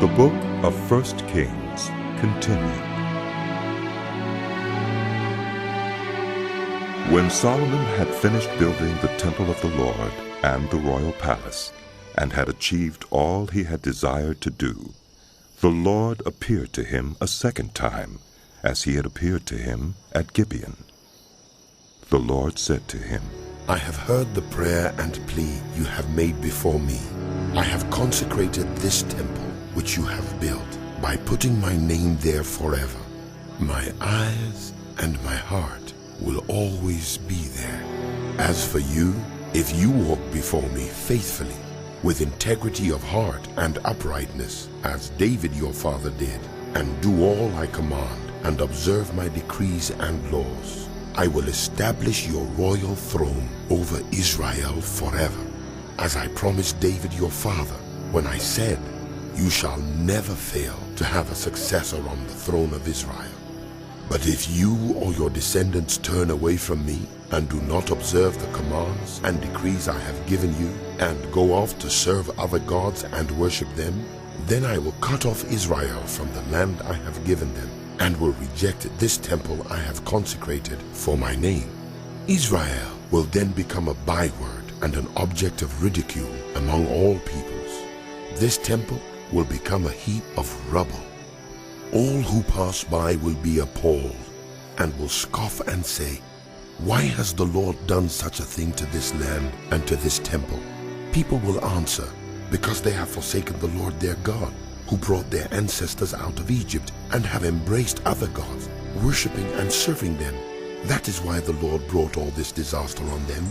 The book of 1Kings continued. When Solomon had finished building the temple of the Lord and the royal palace, and had achieved all he had desired to do, the Lord appeared to him a second time, as he had appeared to him at Gibeon. The Lord said to him, I have heard the prayer and plea you have made before me. I have consecrated this temple which you have built by putting my name there forever. My eyes and my heart will always be there. As for you, if you walk before me faithfully, with integrity of heart and uprightness, as David your father did, and do all I command, and observe my decrees and laws, I will establish your royal throne over Israel forever, as I promised David your father, when I said, you shall never fail to have a successor on the throne of Israel. But if you or your descendants turn away from me and do not observe the commands and decrees I have given you, and go off to serve other gods and worship them, then I will cut off Israel from the land I have given them, and will reject this temple I have consecrated for my name. Israel will then become a byword and an object of ridicule among all peoples. This temple will become a heap of rubble. All who pass by will be appalled and will scoff and say, why has the Lord done such a thing to this land and to this temple? People will answer, because they have forsaken the Lord their God, who brought their ancestors out of Egypt, and have embraced other gods, worshipping and serving them. That is why the Lord brought all this disaster on them.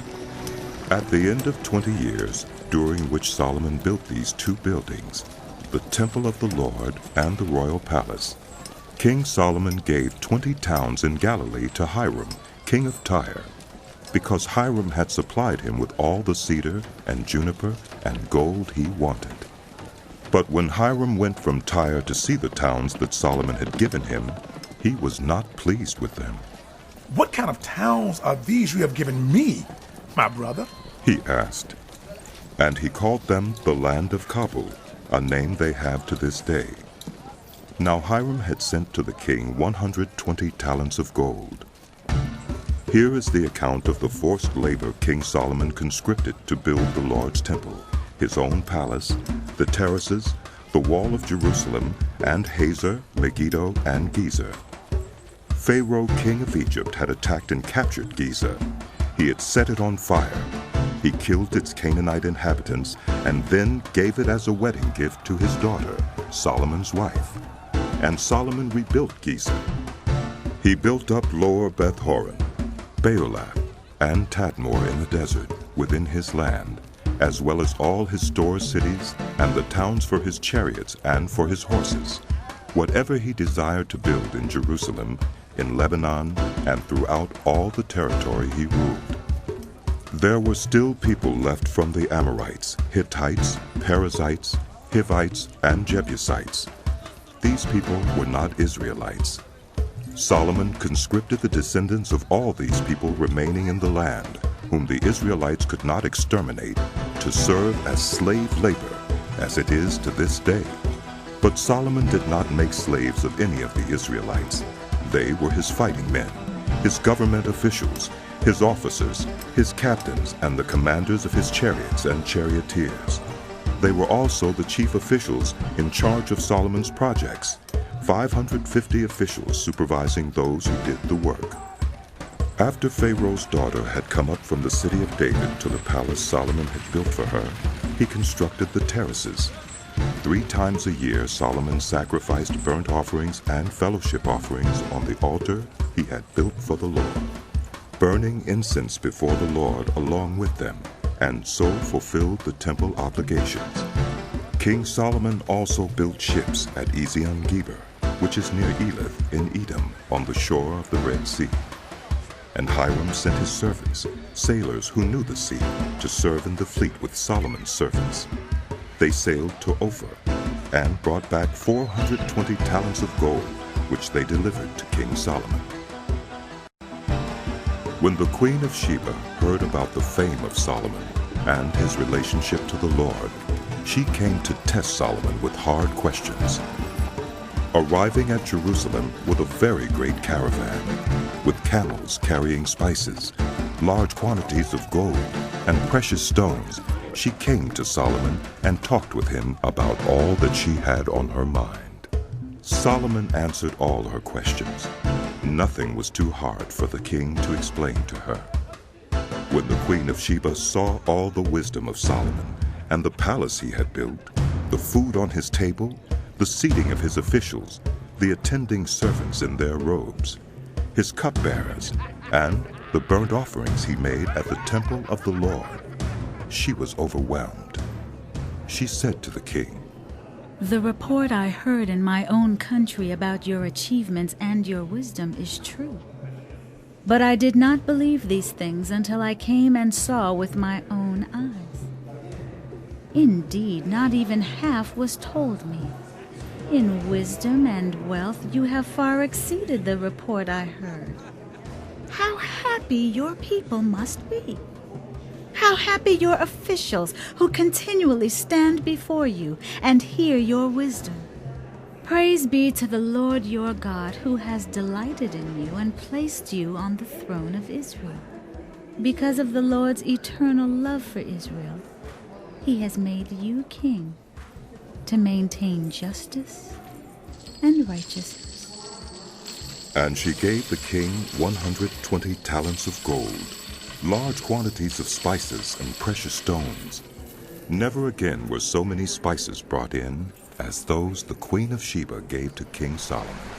At the end of 20 years, during which Solomon built these two buildings, the temple of the Lord and the royal palace, King Solomon gave 20 towns in Galilee to Hiram, king of Tyre, because Hiram had supplied him with all the cedar and juniper and gold he wanted. But when Hiram went from Tyre to see the towns that Solomon had given him, he was not pleased with them. What kind of towns are these you have given me, my brother? He asked. And he called them the land of Kabul, a name they have to this day. Now Hiram had sent to the king 120 talents of gold. Here is the account of the forced labor King Solomon conscripted to build the Lord's temple, his own palace, the terraces, the wall of Jerusalem, and Hazor, Megiddo, and Gezer. Pharaoh, king of Egypt, had attacked and captured Gezer. He had set it on fire. He killed its Canaanite inhabitants and then gave it as a wedding gift to his daughter, Solomon's wife. And Solomon rebuilt Gezer. He built up Lower Beth-horon, Baalah, and Tadmor in the desert within his land, as well as all his store cities and the towns for his chariots and for his horses, whatever he desired to build in Jerusalem, in Lebanon, and throughout all the territory he ruled. There were still people left from the Amorites, Hittites, Perizzites, Hivites, and Jebusites. These people were not Israelites. Solomon conscripted the descendants of all these people remaining in the land, whom the Israelites could not exterminate, to serve as slave labor, as it is to this day. But Solomon did not make slaves of any of the Israelites. They were his fighting men, his government officials, his officers, his captains, and the commanders of his chariots and charioteers. They were also the chief officials in charge of Solomon's projects, 550 officials supervising those who did the work. After Pharaoh's daughter had come up from the city of David to the palace Solomon had built for her, he constructed the terraces. 3 times a year Solomon sacrificed burnt offerings and fellowship offerings on the altar he had built for the Lord, burning incense before the Lord along with them, and so fulfilled the temple obligations. King Solomon also built ships at Ezion-Geber, which is near Elath in Edom, on the shore of the Red Sea. And Hiram sent his servants, sailors who knew the sea, to serve in the fleet with Solomon's servants. They sailed to Ophir, and brought back 420 talents of gold, which they delivered to King Solomon. When the Queen of Sheba heard about the fame of Solomon and his relationship to the Lord, she came to test Solomon with hard questions. Arriving at Jerusalem with a very great caravan, with camels carrying spices, large quantities of gold, and precious stones, she came to Solomon and talked with him about all that she had on her mind. Solomon answered all her questions. Nothing was too hard for the king to explain to her. When the Queen of Sheba saw all the wisdom of Solomon and the palace he had built, the food on his table, the seating of his officials, the attending servants in their robes, his cupbearers, and the burnt offerings he made at the temple of the Lord, she was overwhelmed. She said to the king, "The report I heard in my own country about your achievements and your wisdom is true. But I did not believe these things until I came and saw with my own eyes. Indeed, not even half was told me. In wisdom and wealth you have far exceeded the report I heard. How happy your people must be! How happy your officials who continually stand before you and hear your wisdom! Praise be to the Lord your God, who has delighted in you and placed you on the throne of Israel. Because of the Lord's eternal love for Israel, he has made you king to maintain justice and righteousness." And she gave the king 120 talents of gold, large quantities of spices and precious stones. Never again were so many spices brought in as those the Queen of Sheba gave to King Solomon.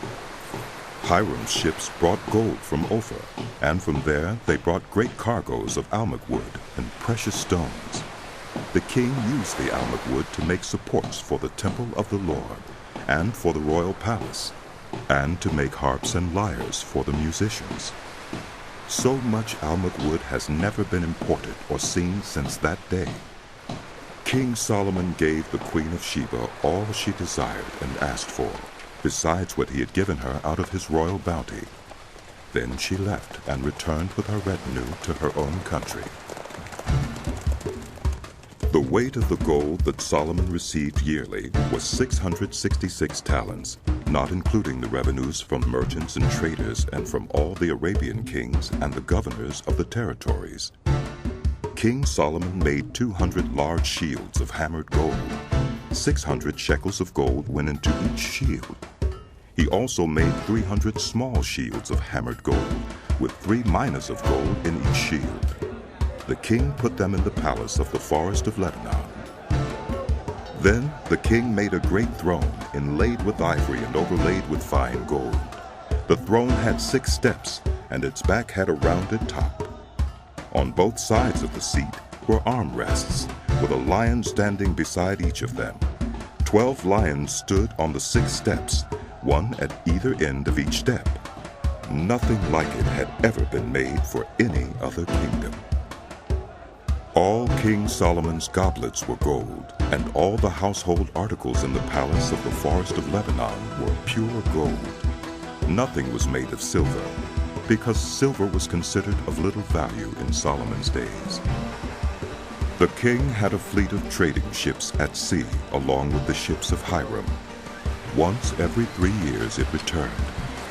Hiram's ships brought gold from Ophir, and from there they brought great cargoes of almug wood and precious stones. The king used the almug wood to make supports for the temple of the Lord and for the royal palace, and to make harps and lyres for the musicians. So much almug wood has never been imported or seen since that day. King Solomon gave the Queen of Sheba all she desired and asked for, besides what he had given her out of his royal bounty. Then she left and returned with her retinue to her own country. The weight of the gold that Solomon received yearly was 666 talents, not including the revenues from merchants and traders and from all the Arabian kings and the governors of the territories. King Solomon made 200 large shields of hammered gold. 600 shekels of gold went into each shield. He also made 300 small shields of hammered gold, with 3 minas of gold in each shield. The king put them in the palace of the forest of Lebanon. Then the king made a great throne, inlaid with ivory and overlaid with fine gold. The throne had 6 steps, and its back had a rounded top. On both sides of the seat were armrests, with a lion standing beside each of them. 12 lions stood on the 6 steps, one at either end of each step. Nothing like it had ever been made for any other kingdom. All King Solomon's goblets were gold, and all the household articles in the palace of the forest of Lebanon were pure gold. Nothing was made of silver, because silver was considered of little value in Solomon's days. The king had a fleet of trading ships at sea, along with the ships of Hiram. Once every 3 years it returned,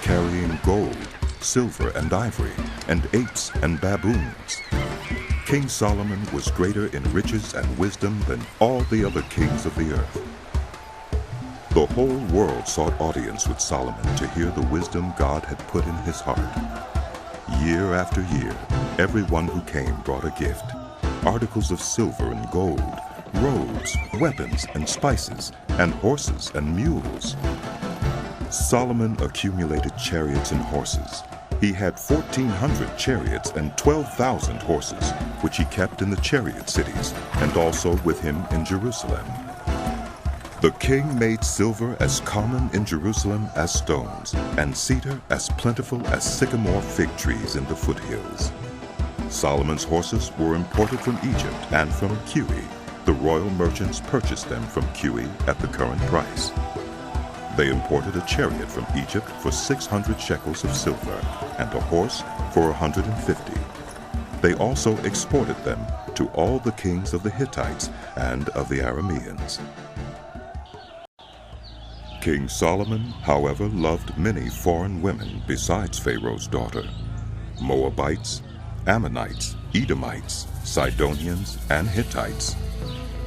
carrying gold, silver and ivory, and apes and baboons. King Solomon was greater in riches and wisdom than all the other kings of the earth. The whole world sought audience with Solomon to hear the wisdom God had put in his heart. Year after year, everyone who came brought a gift, articles of silver and gold, robes, weapons and spices, and horses and mules. Solomon accumulated chariots and horses. He had 1,400 chariots and 12,000 horses, which he kept in the chariot cities, and also with him in Jerusalem. The king made silver as common in Jerusalem as stones, and cedar as plentiful as sycamore fig trees in the foothills. Solomon's horses were imported from Egypt and from Cuwe. The royal merchants purchased them from Cuwe at the current price. They imported a chariot from Egypt for 600 shekels of silver, and a horse for 150. They also exported them to all the kings of the Hittites and of the Arameans. King Solomon, however, loved many foreign women besides Pharaoh's daughter: Moabites, Ammonites, Edomites, Sidonians, and Hittites.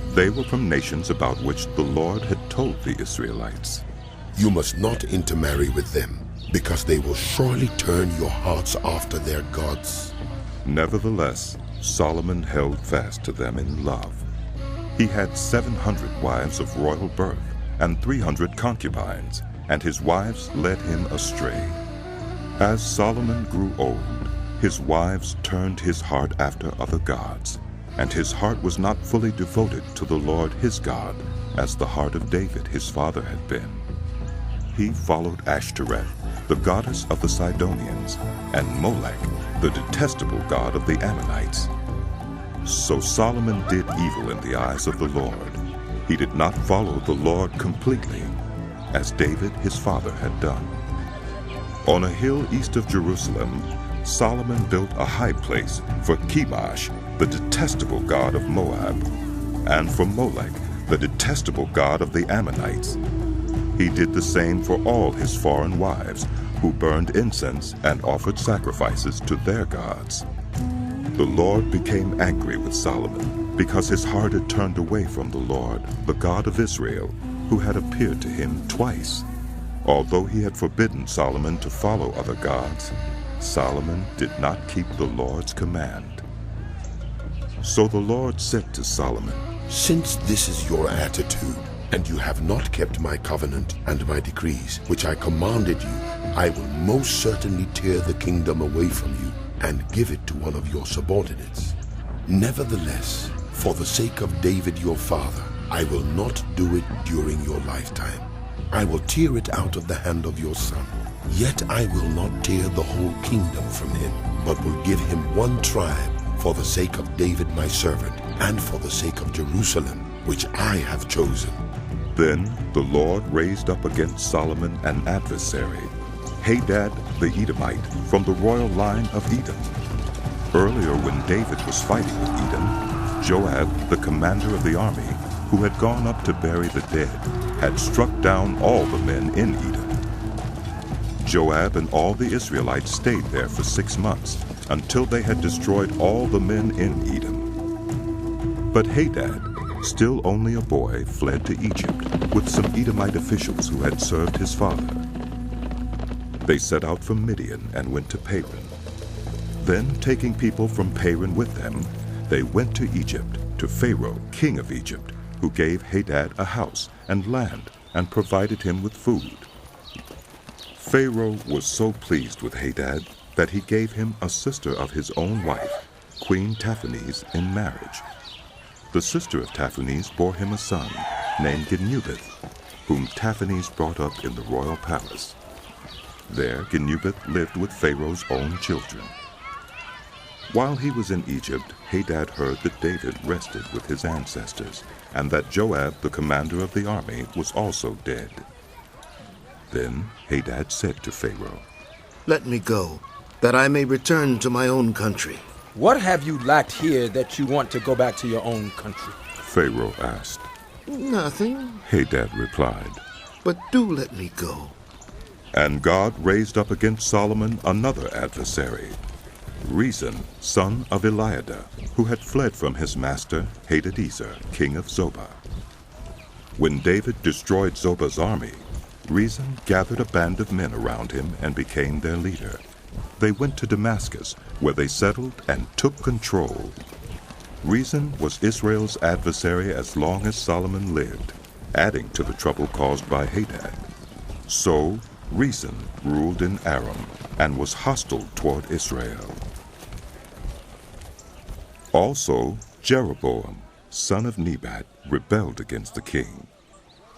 They were from nations about which the Lord had told the Israelites. You must not intermarry with them, because they will surely turn your hearts after their gods. Nevertheless, Solomon held fast to them in love. He had 700 wives of royal birth and 300 concubines, and his wives led him astray. As Solomon grew old, his wives turned his heart after other gods, and his heart was not fully devoted to the Lord his God, as the heart of David his father had been. He followed Ashtoreth, the goddess of the Sidonians, and Molech, the detestable god of the Ammonites. So Solomon did evil in the eyes of the Lord. He did not follow the Lord completely, as David his father had done. On a hill east of Jerusalem, Solomon built a high place for Chemosh, the detestable god of Moab, and for Molech, the detestable god of the Ammonites. He did the same for all his foreign wives, who burned incense and offered sacrifices to their gods. The Lord became angry with Solomon, because his heart had turned away from the Lord, the God of Israel, who had appeared to him twice. Although he had forbidden Solomon to follow other gods, Solomon did not keep the Lord's command. So the Lord said to Solomon, Since this is your attitude, and you have not kept my covenant and my decrees, which I commanded you, I will most certainly tear the kingdom away from you and give it to one of your subordinates. Nevertheless, for the sake of David your father, I will not do it during your lifetime. I will tear it out of the hand of your son. Yet I will not tear the whole kingdom from him, but will give him one tribe for the sake of David my servant, and for the sake of Jerusalem, which I have chosen. Then the Lord raised up against Solomon an adversary, Hadad the Edomite, from the royal line of Edom. Earlier, when David was fighting with Edom, Joab, the commander of the army, who had gone up to bury the dead, had struck down all the men in Edom. Joab and all the Israelites stayed there for 6 months, until they had destroyed all the men in Edom. But Hadad, still only a boy, fled to Egypt with some Edomite officials who had served his father. They set out from Midian and went to Paran. Then, taking people from Paran with them, they went to Egypt, to Pharaoh, king of Egypt, who gave Hadad a house and land and provided him with food. Pharaoh was so pleased with Hadad that he gave him a sister of his own wife, Queen Taphanes, in marriage. The sister of Taphanes bore him a son named Genubith, whom Taphanes brought up in the royal palace. There Genubith lived with Pharaoh's own children. While he was in Egypt, Hadad heard that David rested with his ancestors, and that Joab, the commander of the army, was also dead. Then Hadad said to Pharaoh, Let me go, that I may return to my own country. What have you lacked here that you want to go back to your own country? Pharaoh asked. Nothing, Hadad replied. but do let me go. And God raised up against Solomon another adversary, Rezon, son of Eliada, who had fled from his master Hadadezer, king of Zobah. When David destroyed Zobah's army, Rezon gathered a band of men around him and became their leader. They went to Damascus, where they settled and took control. Rezon was Israel's adversary as long as Solomon lived, adding to the trouble caused by Hadad. So Rezon ruled in Aram and was hostile toward Israel. Also Jeroboam, son of Nebat, rebelled against the king.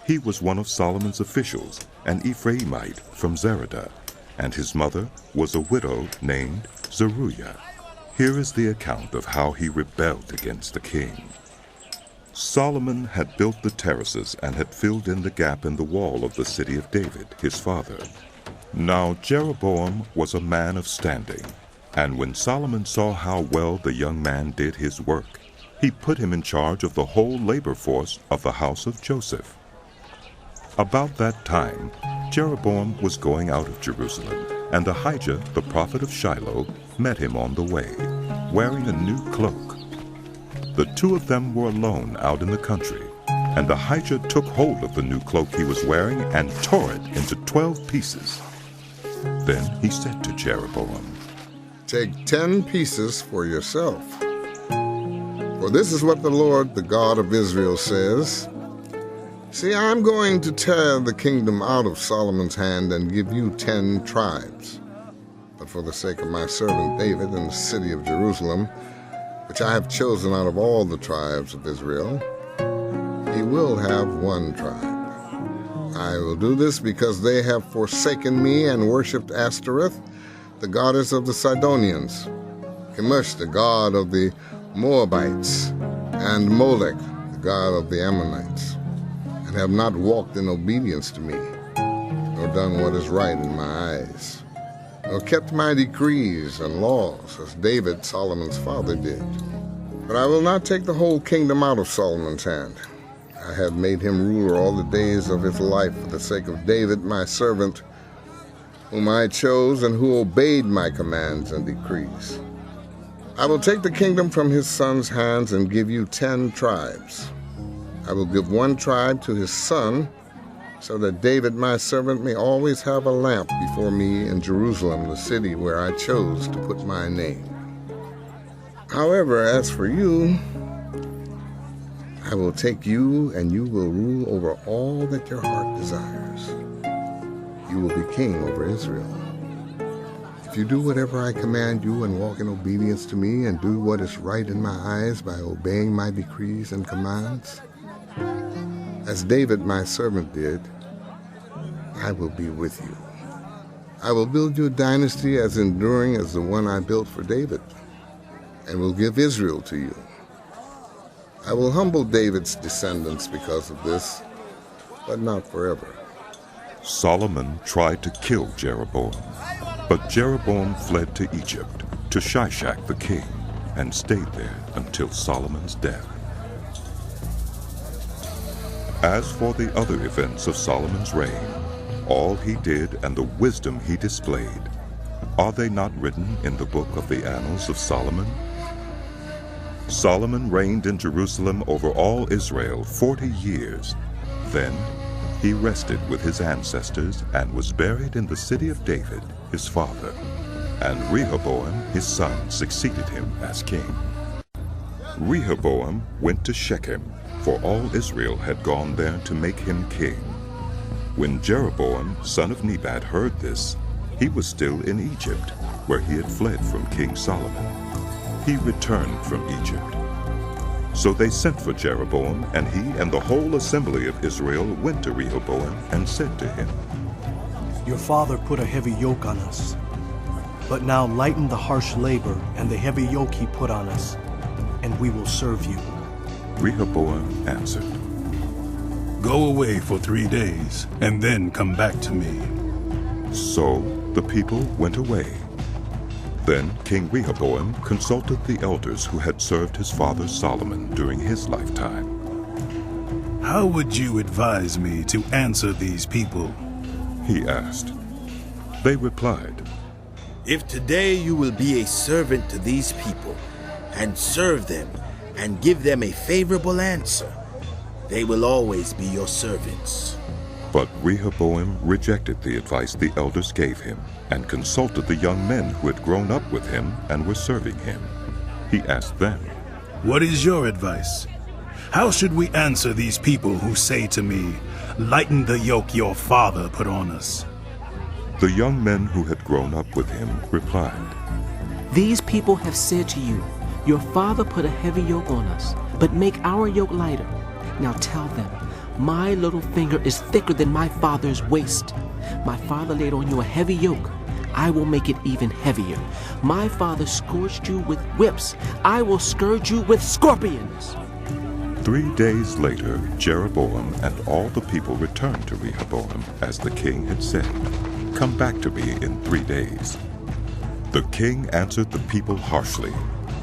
He was one of Solomon's officials, an Ephraimite from Zeradah, and his mother was a widow named Zeruiah. Here is the account of how he rebelled against the king. Solomon had built the terraces and had filled in the gap in the wall of the city of David, his father. Now Jeroboam was a man of standing, and when Solomon saw how well the young man did his work, he put him in charge of the whole labor force of the house of Joseph. About that time, Jeroboam was going out of Jerusalem, and Ahijah, the prophet of Shiloh, met him on the way, wearing a new cloak. The two of them were alone out in the country, and Ahijah took hold of the new cloak he was wearing and tore it into 12 pieces. Then he said to Jeroboam, "Take 10 pieces for yourself. For this is what the Lord, the God of Israel, says. See, I'm going to tear the kingdom out of Solomon's hand and give you 10 tribes. But for the sake of my servant David and the city of Jerusalem, which I have chosen out of all the tribes of Israel, he will have 1 tribe. I will do this because they have forsaken me and worshipped Ashtoreth, the goddess of the Sidonians, Chemosh, the god of the Moabites, and Molech, the god of the Ammonites, and have not walked in obedience to me, nor done what is right in my eyes, nor kept my decrees and laws, as David, Solomon's father, did. But I will not take the whole kingdom out of Solomon's hand. I have made him ruler all the days of his life for the sake of David, my servant, whom I chose and who obeyed my commands and decrees. I will take the kingdom from his son's hands and give you 10 tribes. I will give 1 tribe to his son, so that David, my servant, may always have a lamp before me in Jerusalem, the city where I chose to put my name. However, as for you, I will take you, and you will rule over all that your heart desires. You will be king over Israel. If you do whatever I command you and walk in obedience to me and do what is right in my eyes by obeying my decrees and commands, as David my servant did, I will be with you. I will build you a dynasty as enduring as the one I built for David, and will give Israel to you. I will humble David's descendants because of this, but not forever." Solomon tried to kill Jeroboam, but Jeroboam fled to Egypt, to Shishak the king, and stayed there until Solomon's death. As for the other events of Solomon's reign, all he did and the wisdom he displayed, are they not written in the book of the annals of Solomon? Solomon reigned in Jerusalem over all Israel 40 years. Then he rested with his ancestors and was buried in the city of David, his father. And Rehoboam, his son, succeeded him as king. Rehoboam went to Shechem, for all Israel had gone there to make him king. When Jeroboam, son of Nebat, heard this, he was still in Egypt, where he had fled from King Solomon. He returned from Egypt. So they sent for Jeroboam, and he and the whole assembly of Israel went to Rehoboam and said to him, "Your father put a heavy yoke on us, but now lighten the harsh labor and the heavy yoke he put on us, and we will serve you." Rehoboam answered, "Go away for 3 days, and then come back to me." So the people went away. Then King Rehoboam consulted the elders who had served his father Solomon during his lifetime. "How would you advise me to answer these people?" he asked. They replied, "If today you will be a servant to these people, and serve them, and give them a favorable answer, they will always be your servants." But Rehoboam rejected the advice the elders gave him and consulted the young men who had grown up with him and were serving him. He asked them, "What is your advice? How should we answer these people who say to me, 'Lighten the yoke your father put on us'?" The young men who had grown up with him replied, "These people have said to you, 'Your father put a heavy yoke on us, but make our yoke lighter.' Now tell them, 'My little finger is thicker than my father's waist. My father laid on you a heavy yoke. I will make it even heavier. My father scourged you with whips. I will scourge you with scorpions.'" 3 days later, Jeroboam and all the people returned to Rehoboam, as the king had said, "Come back to me in 3 days." The king answered the people harshly,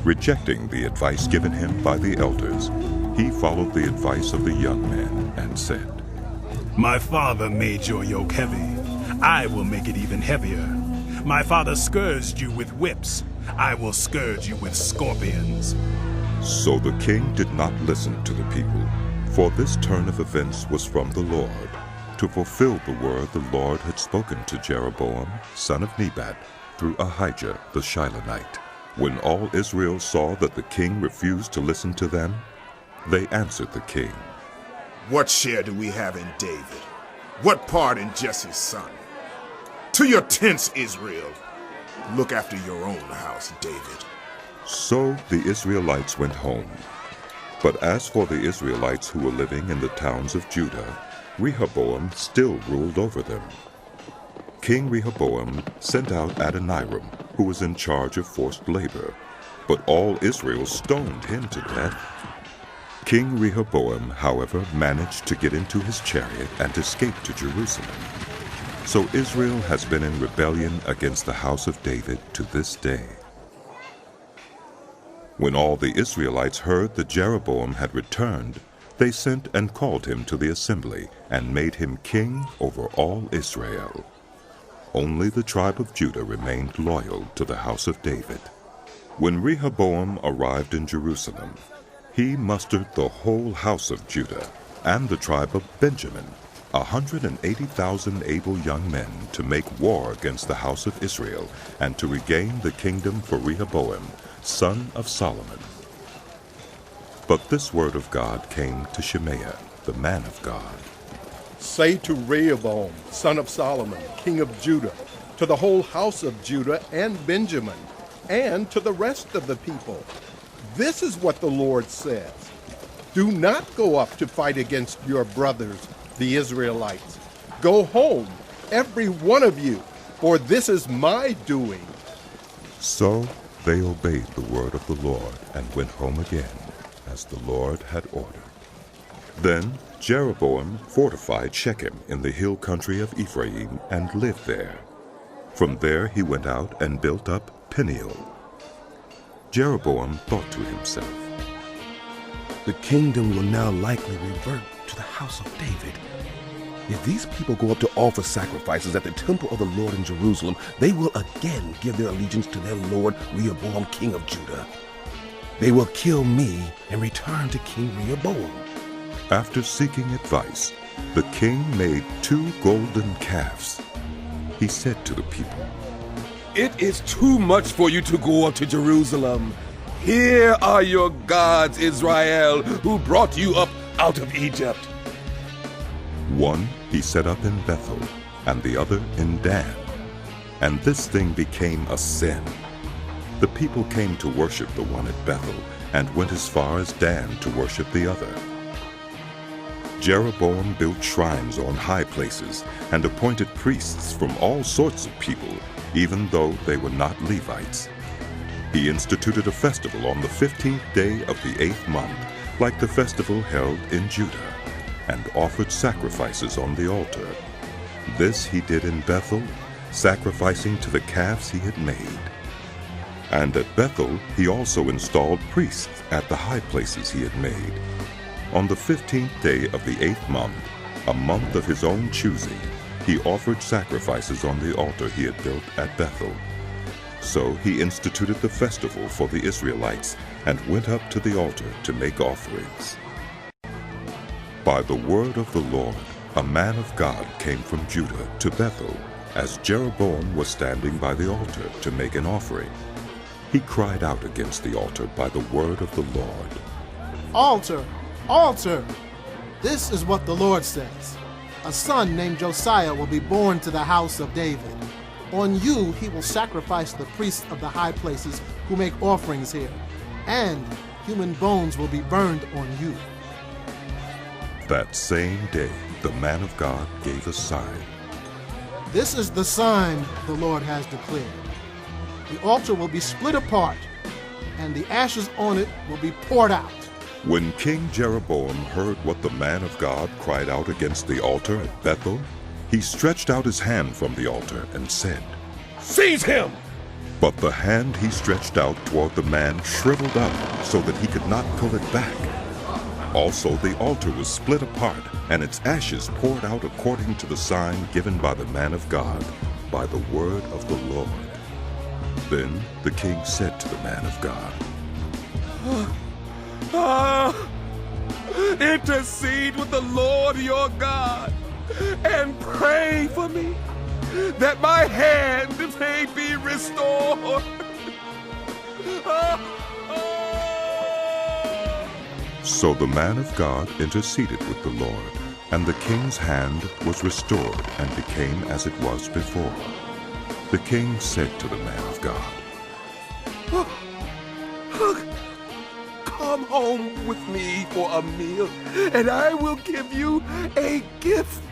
Rejecting the advice given him by the elders, he followed the advice of the young men and said, My father made your yoke heavy. I will make it even heavier. My father scourged you with whips. I will scourge you with scorpions. So the king did not listen to the people, for this turn of events was from the Lord, to fulfill the word the Lord had spoken to Jeroboam, son of Nebat, through Ahijah the Shilonite. When all Israel saw that the king refused to listen to them, they answered the king, What share do we have in David? What part in Jesse's son? To your tents, Israel. Look after your own house, David. So the Israelites went home. But as for the Israelites who were living in the towns of Judah, Rehoboam still ruled over them. King Rehoboam sent out Adoniram, who was in charge of forced labor, but all Israel stoned him to death. King Rehoboam, however, managed to get into his chariot and escape to Jerusalem. So Israel has been in rebellion against the house of David to this day. When all the Israelites heard that Jeroboam had returned, they sent and called him to the assembly and made him king over all Israel. Only the tribe of Judah remained loyal to the house of David. When Rehoboam arrived in Jerusalem, he mustered the whole house of Judah and the tribe of Benjamin, 180,000 able young men, to make war against the house of Israel and to regain the kingdom for Rehoboam, son of Solomon. But this word of God came to Shemaiah, the man of God. Say to Rehoboam, son of Solomon, king of Judah, to the whole house of Judah and Benjamin, and to the rest of the people, this is what the Lord says. Do not go up to fight against your brothers, the Israelites. Go home, every one of you, for this is my doing. So they obeyed the word of the Lord and went home again, as the Lord had ordered. Then Jeroboam fortified Shechem in the hill country of Ephraim and lived there. From there he went out and built up Peniel. Jeroboam thought to himself, The kingdom will now likely revert to the house of David. If these people go up to offer sacrifices at the temple of the Lord in Jerusalem, they will again give their allegiance to their Lord Rehoboam, king of Judah. They will kill me and return to King Rehoboam. After seeking advice, the king made 2 golden calves. He said to the people, It is too much for you to go up to Jerusalem. Here are your gods, Israel, who brought you up out of Egypt. One he set up in Bethel, and the other in Dan. And this thing became a sin. The people came to worship the one at Bethel, and went as far as Dan to worship the other. Jeroboam built shrines on high places, and appointed priests from all sorts of people, even though they were not Levites. He instituted a festival on the 15th day of the 8th month, like the festival held in Judah, and offered sacrifices on the altar. This he did in Bethel, sacrificing to the calves he had made. And at Bethel he also installed priests at the high places he had made. On the 15th day of the 8th month, a month of his own choosing, he offered sacrifices on the altar he had built at Bethel. So he instituted the festival for the Israelites, and went up to the altar to make offerings. By the word of the Lord, a man of God came from Judah to Bethel, as Jeroboam was standing by the altar to make an offering. He cried out against the altar by the word of the Lord. Altar! Altar! This is what the Lord says. A son named Josiah will be born to the house of David. On you he will sacrifice the priests of the high places who make offerings here, and human bones will be burned on you. That same day the man of God gave a sign. This is the sign the Lord has declared. The altar will be split apart, and the ashes on it will be poured out. When King Jeroboam heard what the man of God cried out against the altar at Bethel, he stretched out his hand from the altar and said, Seize him! But the hand he stretched out toward the man shriveled up so that he could not pull it back. Also the altar was split apart, and its ashes poured out according to the sign given by the man of God, by the word of the Lord. Then the king said to the man of God, Intercede with the Lord your God, and pray for me, that my hand may be restored. So the man of God interceded with the Lord, and the king's hand was restored and became as it was before. The king said to the man of God, Come home with me for a meal, and I will give you a gift.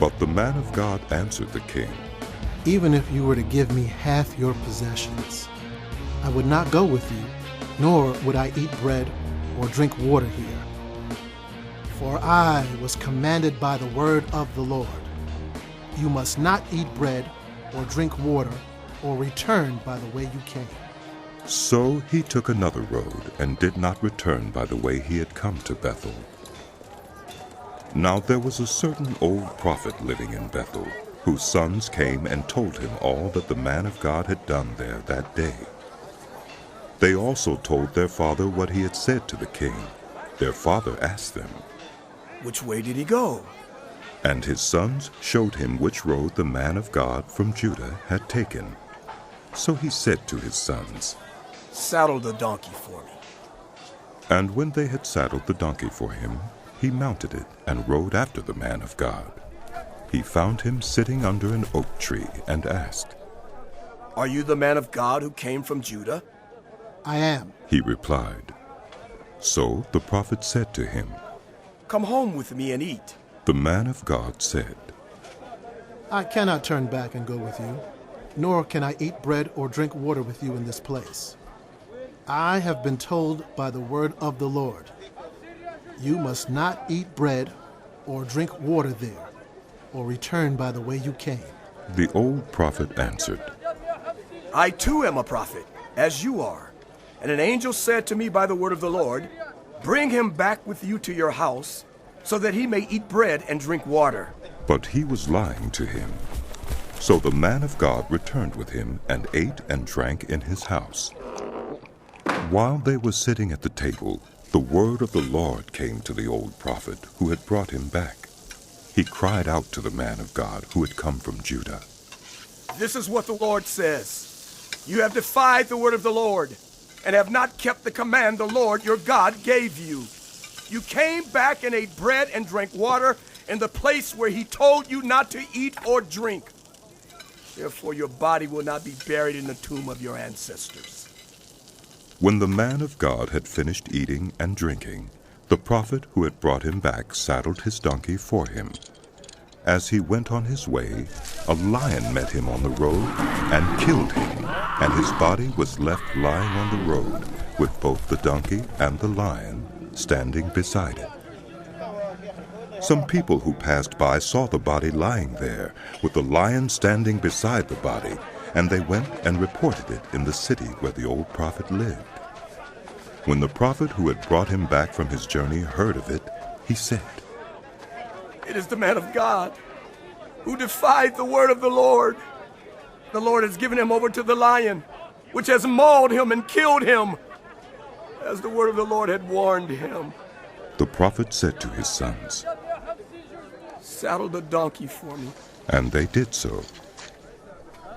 But the man of God answered the king, Even if you were to give me half your possessions, I would not go with you, nor would I eat bread or drink water here. For I was commanded by the word of the Lord, you must not eat bread or drink water or return by the way you came. So he took another road and did not return by the way he had come to Bethel. Now there was a certain old prophet living in Bethel, whose sons came and told him all that the man of God had done there that day. They also told their father what he had said to the king. Their father asked them, Which way did he go? And his sons showed him which road the man of God from Judah had taken. So he said to his sons, Saddle the donkey for me. And when they had saddled the donkey for him, he mounted it and rode after the man of God. He found him sitting under an oak tree and asked, Are you the man of God who came from Judah? I am, he replied. So the prophet said to him, Come home with me and eat. The man of God said, I cannot turn back and go with you, nor can I eat bread or drink water with you in this place. I have been told by the word of the Lord, you must not eat bread or drink water there, or return by the way you came. The old prophet answered, I too am a prophet, as you are. And an angel said to me by the word of the Lord, Bring him back with you to your house, so that he may eat bread and drink water. But he was lying to him. So the man of God returned with him and ate and drank in his house. While they were sitting at the table, the word of the Lord came to the old prophet who had brought him back. He cried out to the man of God who had come from Judah. This is what the Lord says. You have defied the word of the Lord, and have not kept the command the Lord your God gave you. You came back and ate bread and drank water in the place where he told you not to eat or drink. Therefore your body will not be buried in the tomb of your ancestors. When the man of God had finished eating and drinking, the prophet who had brought him back saddled his donkey for him. As he went on his way, a lion met him on the road and killed him, and his body was left lying on the road, with both the donkey and the lion standing beside it. Some people who passed by saw the body lying there, with the lion standing beside the body, and they went and reported it in the city where the old prophet lived. When the prophet who had brought him back from his journey heard of it, he said, It is the man of God who defied the word of the Lord. The Lord has given him over to the lion, which has mauled him and killed him, as the word of the Lord had warned him. The prophet said to his sons, Saddle the donkey for me. And they did so.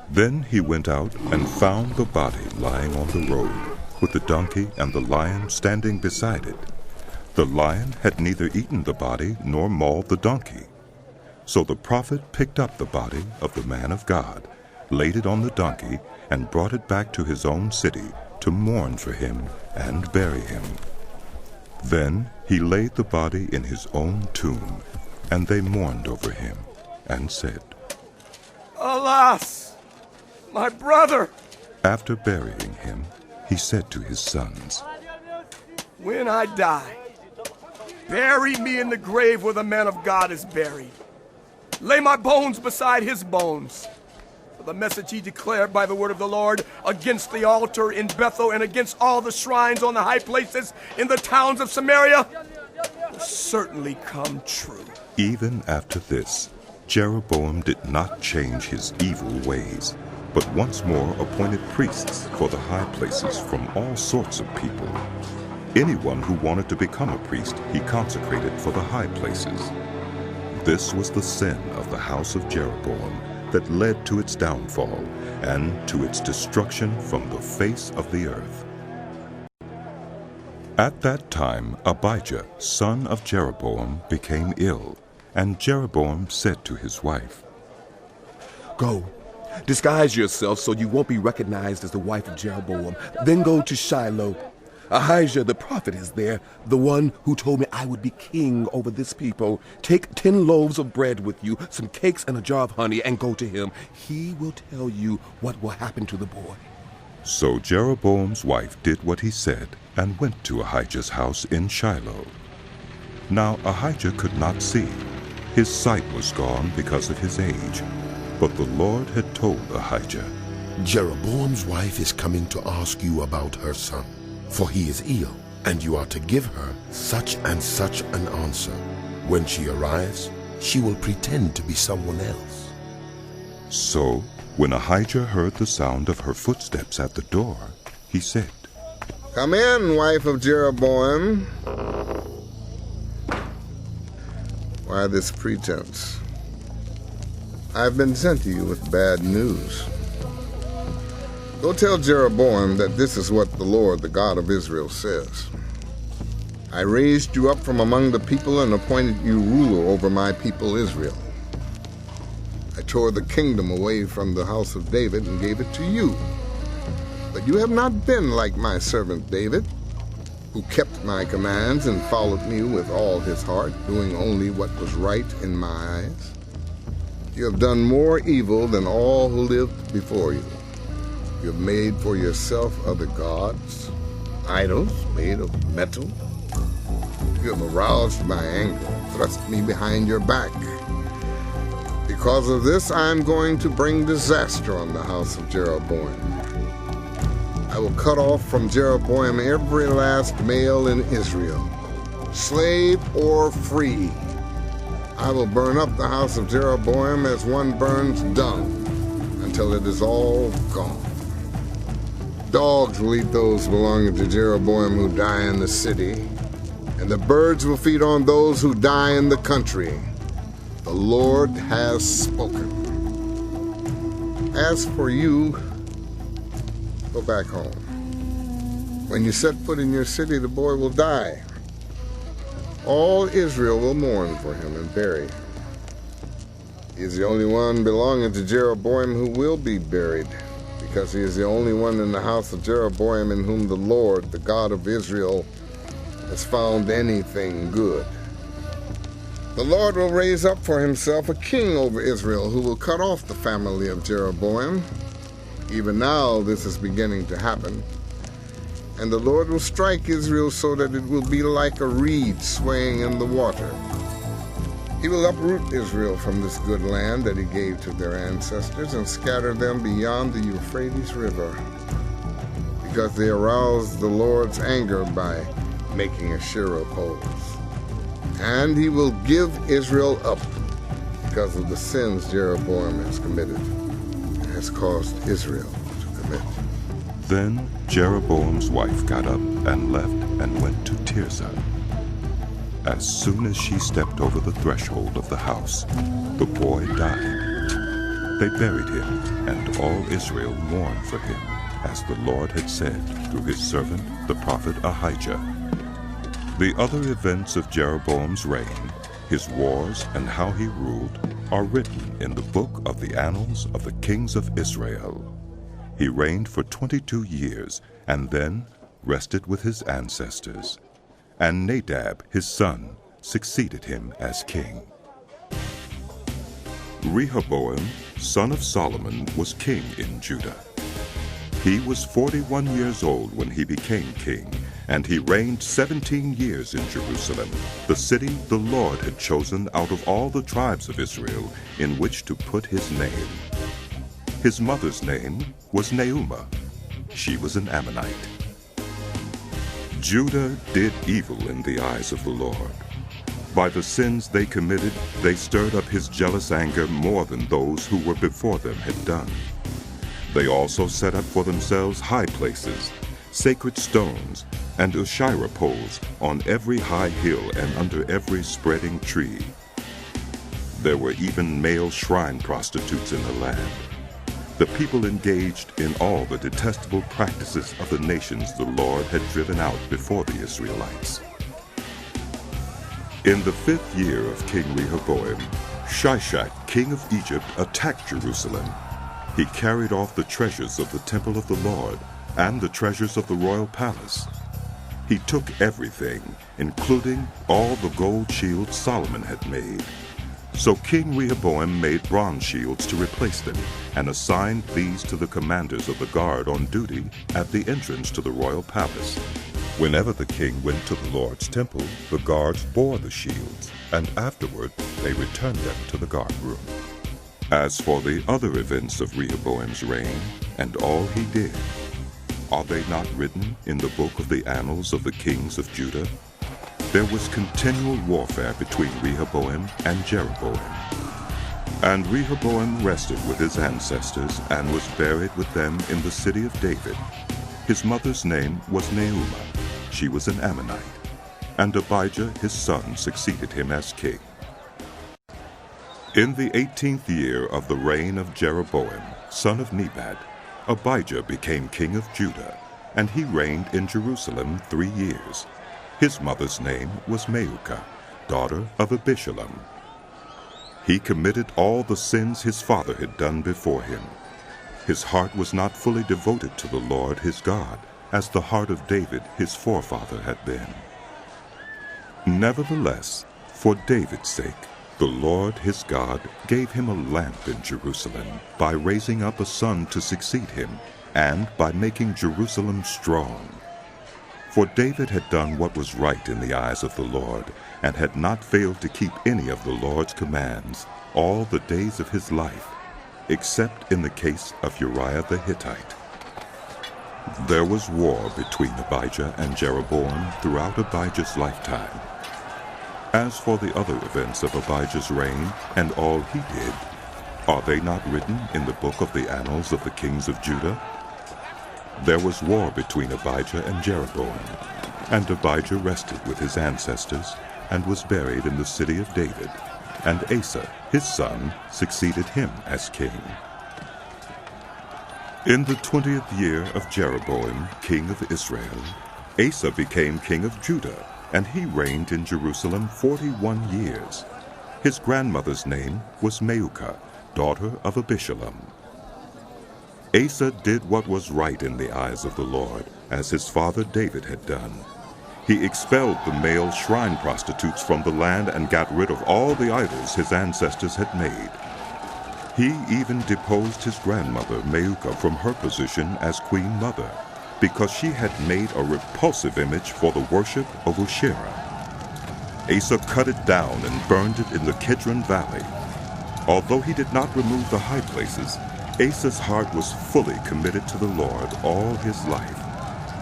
Then he went out and found the body lying on the road, with the donkey and the lion standing beside it. The lion had neither eaten the body nor mauled the donkey. So the prophet picked up the body of the man of God, laid it on the donkey, and brought it back to his own city to mourn for him and bury him. Then he laid the body in his own tomb, and they mourned over him and said, Alas, my brother! After burying him, he said to his sons, When I die, bury me in the grave where the man of God is buried. Lay my bones beside his bones. the message he declared by the word of the Lord against the altar in Bethel and against all the shrines on the high places in the towns of Samaria will certainly come true. Even after this, Jeroboam did not change his evil ways, but once more appointed priests for the high places from all sorts of people. Anyone who wanted to become a priest, he consecrated for the high places. This was the sin of the house of Jeroboam that led to its downfall and to its destruction from the face of the earth. At that time, Abijah, son of Jeroboam, became ill, and Jeroboam said to his wife, "Go, disguise yourself so you won't be recognized as the wife of Jeroboam. Then go to Shiloh. Ahijah the prophet is there, the one who told me I would be king over this people. Take 10 loaves of bread with you, some cakes and a jar of honey, and go to him. He will tell you what will happen to the boy." So Jeroboam's wife did what he said and went to Ahijah's house in Shiloh. Now Ahijah could not see. His sight was gone because of his age. But the Lord had told Ahijah, "Jeroboam's wife is coming to ask you about her son, for he is ill, and you are to give her such and such an answer. When she arrives, she will pretend to be someone else." So when Ahijah heard the sound of her footsteps at the door, he said, "Come in, wife of Jeroboam." "Why this pretense? I've been sent to you with bad news. Go tell Jeroboam that this is what the Lord, the God of Israel, says. I raised you up from among the people and appointed you ruler over my people Israel. I tore the kingdom away from the house of David and gave it to you. But you have not been like my servant David, who kept my commands and followed me with all his heart, doing only what was right in my eyes. You have done more evil than all who lived before you. You have made for yourself other gods, idols made of metal. You have aroused my anger, thrust me behind your back. Because of this, I am going to bring disaster on the house of Jeroboam. I will cut off from Jeroboam every last male in Israel, slave or free. I will burn up the house of Jeroboam as one burns dung, until it is all gone. Dogs will eat those belonging to Jeroboam who die in the city, and the birds will feed on those who die in the country. The Lord has spoken. As for you, go back home. When you set foot in your city, the boy will die. All Israel will mourn for him and bury him. He is the only one belonging to Jeroboam who will be buried, because he is the only one in the house of Jeroboam in whom the Lord, the God of Israel, has found anything good. The Lord will raise up for himself a king over Israel who will cut off the family of Jeroboam. Even now this is beginning to happen. And the Lord will strike Israel so that it will be like a reed swaying in the water. He will uproot Israel from this good land that he gave to their ancestors and scatter them beyond the Euphrates River, because they aroused the Lord's anger by making Asherah poles. And he will give Israel up because of the sins Jeroboam has committed and has caused Israel to commit. Then Jeroboam's wife got up and left and went to Tirzah. As soon as she stepped over the threshold of the house, the boy died. They buried him, and all Israel mourned for him, as the Lord had said through his servant, the prophet Ahijah. The other events of Jeroboam's reign, his wars, and how he ruled, are written in the book of the annals of the kings of Israel. He reigned for 22 years, and then rested with his ancestors. And Nadab, his son, succeeded him as king. Rehoboam, son of Solomon, was king in Judah. He was 41 years old when he became king, and he reigned 17 years in Jerusalem, the city the Lord had chosen out of all the tribes of Israel in which to put his name. His mother's name was Naamah. She was an Ammonite. Judah did evil in the eyes of the Lord. By the sins they committed, they stirred up his jealous anger more than those who were before them had done. They also set up for themselves high places, sacred stones, and Asherah poles on every high hill and under every spreading tree. There were even male shrine prostitutes in the land. The people engaged in all the detestable practices of the nations the Lord had driven out before the Israelites. In the 5th year of King Rehoboam, Shishak, king of Egypt, attacked Jerusalem. He carried off the treasures of the temple of the Lord and the treasures of the royal palace. He took everything, including all the gold shields Solomon had made. So King Rehoboam made bronze shields to replace them and assigned these to the commanders of the guard on duty at the entrance to the royal palace. Whenever the king went to the Lord's temple, the guards bore the shields, and afterward they returned them to the guard room. As for the other events of Rehoboam's reign and all he did, are they not written in the book of the annals of the kings of Judah? There was continual warfare between Rehoboam and Jeroboam. And Rehoboam rested with his ancestors and was buried with them in the city of David. His mother's name was Naamah. She was an Ammonite. And Abijah his son succeeded him as king. In the 18th year of the reign of Jeroboam, son of Nebat, Abijah became king of Judah, and he reigned in Jerusalem 3 years. His mother's name was Maacah, daughter of Abishalom. He committed all the sins his father had done before him. His heart was not fully devoted to the Lord his God, as the heart of David his forefather had been. Nevertheless, for David's sake, the Lord his God gave him a lamp in Jerusalem by raising up a son to succeed him, and by making Jerusalem strong. For David had done what was right in the eyes of the Lord, and had not failed to keep any of the Lord's commands all the days of his life, except in the case of Uriah the Hittite. There was war between Abijah and Jeroboam throughout Abijah's lifetime. As for the other events of Abijah's reign and all he did, are they not written in the book of the annals of the kings of Judah? There was war between Abijah and Jeroboam, and Abijah rested with his ancestors and was buried in the city of David, and Asa, his son, succeeded him as king. In the 20th year of Jeroboam, king of Israel, Asa became king of Judah, and he reigned in Jerusalem 41 years. His grandmother's name was Maacah, daughter of Abishalom. Asa did what was right in the eyes of the Lord, as his father David had done. He expelled the male shrine prostitutes from the land and got rid of all the idols his ancestors had made. He even deposed his grandmother Maacah from her position as queen mother, because she had made a repulsive image for the worship of Asherah. Asa cut it down and burned it in the Kidron Valley. Although he did not remove the high places, Asa's heart was fully committed to the Lord all his life.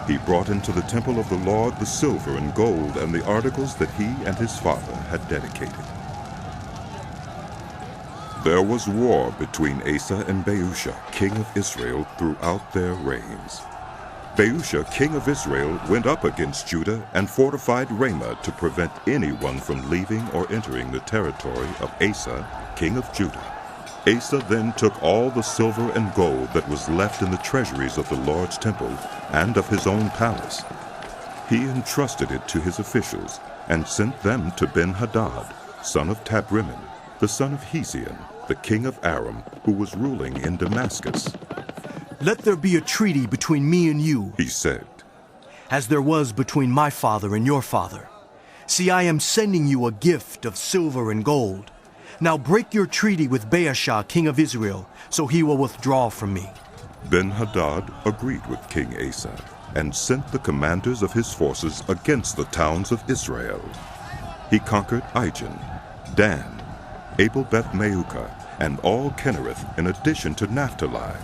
He brought into the temple of the Lord the silver and gold and the articles that he and his father had dedicated. There was war between Asa and Baasha, king of Israel, throughout their reigns. Baasha, king of Israel, went up against Judah and fortified Ramah to prevent anyone from leaving or entering the territory of Asa, king of Judah. Asa then took all the silver and gold that was left in the treasuries of the Lord's temple and of his own palace. He entrusted it to his officials and sent them to Ben-Hadad, son of Tabrimon, the son of Hezion, the king of Aram, who was ruling in Damascus. "Let there be a treaty between me and you," he said, "as there was between my father and your father. See, I am sending you a gift of silver and gold. Now break your treaty with Baasha, king of Israel, so he will withdraw from me." Ben-Hadad agreed with King Asa and sent the commanders of his forces against the towns of Israel. He conquered Ijon, Dan, Abel-Beth-Maacah, and all Kinnereth in addition to Naphtali.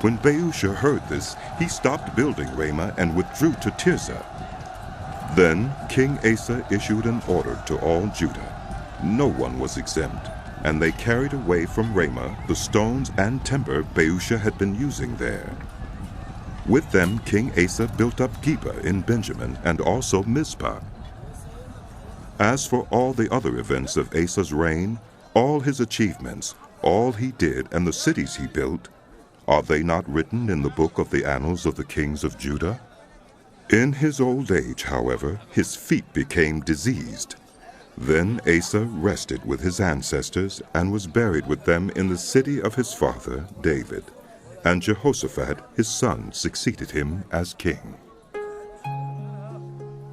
When Baasha heard this, he stopped building Ramah and withdrew to Tirzah. Then King Asa issued an order to all Judah. No one was exempt, and they carried away from Ramah the stones and timber Baasha had been using there. With them King Asa built up Geba in Benjamin and also Mizpah. As for all the other events of Asa's reign, all his achievements, all he did and the cities he built, are they not written in the book of the annals of the kings of Judah? In his old age, however, his feet became diseased. Then Asa rested with his ancestors and was buried with them in the city of his father David. And Jehoshaphat his son succeeded him as king.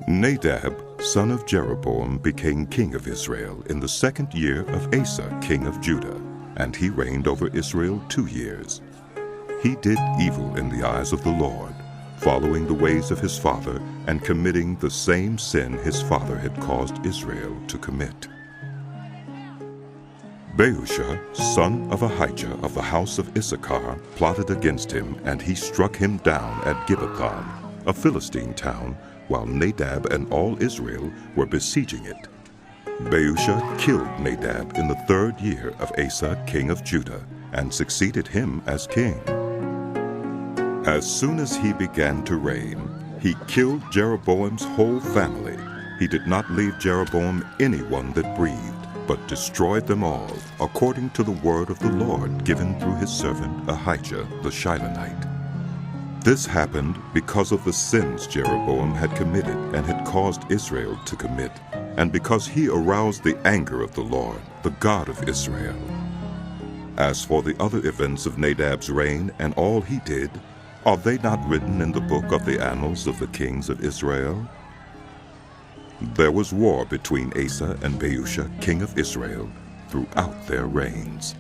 Nadab, son of Jeroboam, became king of Israel in the 2nd year of Asa, king of Judah, and he reigned over Israel 2 years. He did evil in the eyes of the Lord, following the ways of his father and committing the same sin his father had caused Israel to commit. Baasha, son of Ahijah of the house of Issachar, plotted against him, and he struck him down at Gibbethon, a Philistine town, while Nadab and all Israel were besieging it. Baasha killed Nadab in the 3rd year of Asa, king of Judah, and succeeded him as king. As soon as he began to reign, he killed Jeroboam's whole family. He did not leave Jeroboam anyone that breathed, but destroyed them all, according to the word of the Lord given through his servant Ahijah the Shilonite. This happened because of the sins Jeroboam had committed and had caused Israel to commit, and because he aroused the anger of the Lord, the God of Israel. As for the other events of Nadab's reign and all he did, are they not written in the book of the annals of the kings of Israel? There was war between Asa and Baasha, king of Israel, throughout their reigns.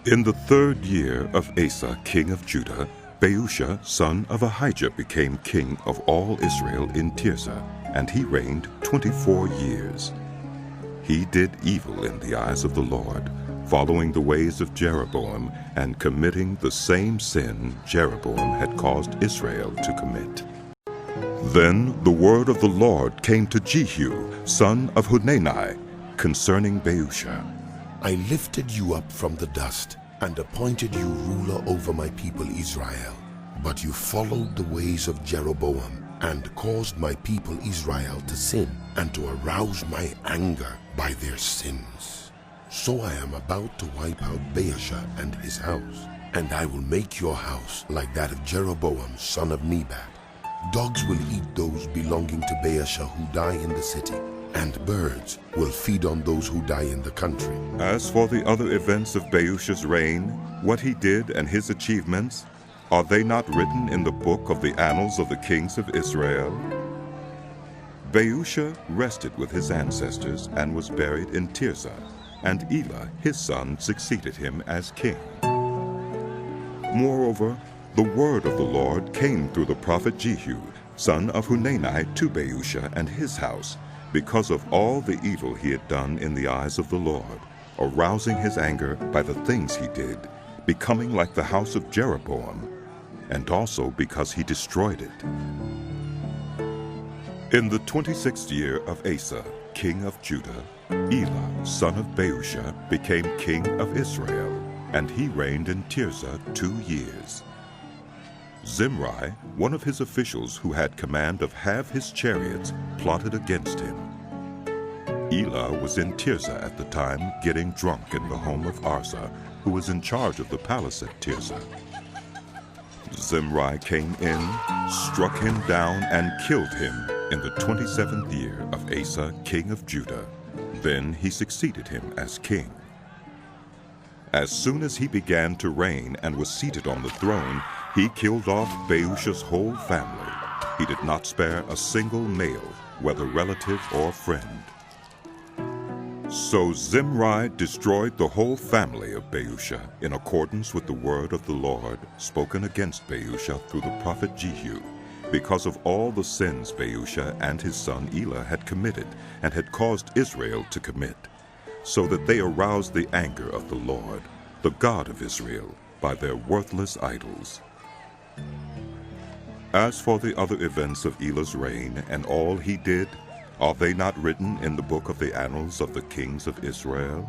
In the 3rd year of Asa, king of Judah, Baasha, son of Ahijah, became king of all Israel in Tirzah, and he reigned 24 years. He did evil in the eyes of the Lord, following the ways of Jeroboam and committing the same sin Jeroboam had caused Israel to commit. Then the word of the Lord came to Jehu, son of Hanani, concerning Baasha. I lifted you up from the dust and appointed you ruler over my people Israel. But you followed the ways of Jeroboam and caused my people Israel to sin and to arouse my anger by their sins. So I am about to wipe out Baasha and his house, and I will make your house like that of Jeroboam, son of Nebat. Dogs will eat those belonging to Baasha who die in the city, and birds will feed on those who die in the country. As for the other events of Baasha's reign, what he did and his achievements, are they not written in the book of the annals of the kings of Israel? Baasha rested with his ancestors and was buried in Tirzah, and Elah his son succeeded him as king. Moreover, the word of the Lord came through the prophet Jehu, son of Hanani, to Baasha and his house, because of all the evil he had done in the eyes of the Lord, arousing his anger by the things he did, becoming like the house of Jeroboam, and also because he destroyed it. In the 26th year of Asa, king of Judah, Elah, son of Baasha, became king of Israel, and he reigned in Tirzah 2 years. Zimri, one of his officials who had command of half his chariots, plotted against him. Elah was in Tirzah at the time, getting drunk in the home of Arza, who was in charge of the palace at Tirzah. Zimri came in, struck him down, and killed him in the 27th year of Asa, king of Judah. Then he succeeded him as king. As soon as he began to reign and was seated on the throne, he killed off Baasha's whole family. He did not spare a single male, whether relative or friend. So Zimri destroyed the whole family of Baasha in accordance with the word of the Lord spoken against Baasha through the prophet Jehu, because of all the sins Baasha and his son Elah had committed and had caused Israel to commit. so that they aroused the anger of the Lord, the God of Israel, by their worthless idols. As for the other events of Elah's reign and all he did, are they not written in the book of the annals of the kings of Israel?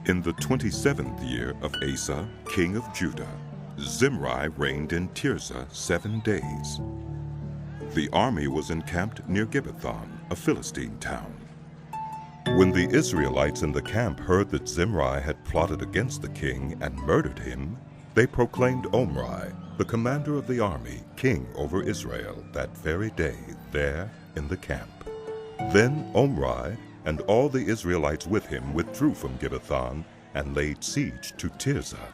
In the 27th year of Asa, king of Judah, Zimri reigned in Tirzah 7 days. The army was encamped near Gibbethon, a Philistine town. When the Israelites in the camp heard that Zimri had plotted against the king and murdered him, they proclaimed Omri, the commander of the army, king over Israel that very day there in the camp. Then Omri and all the Israelites with him withdrew from Gibbethon and laid siege to Tirzah.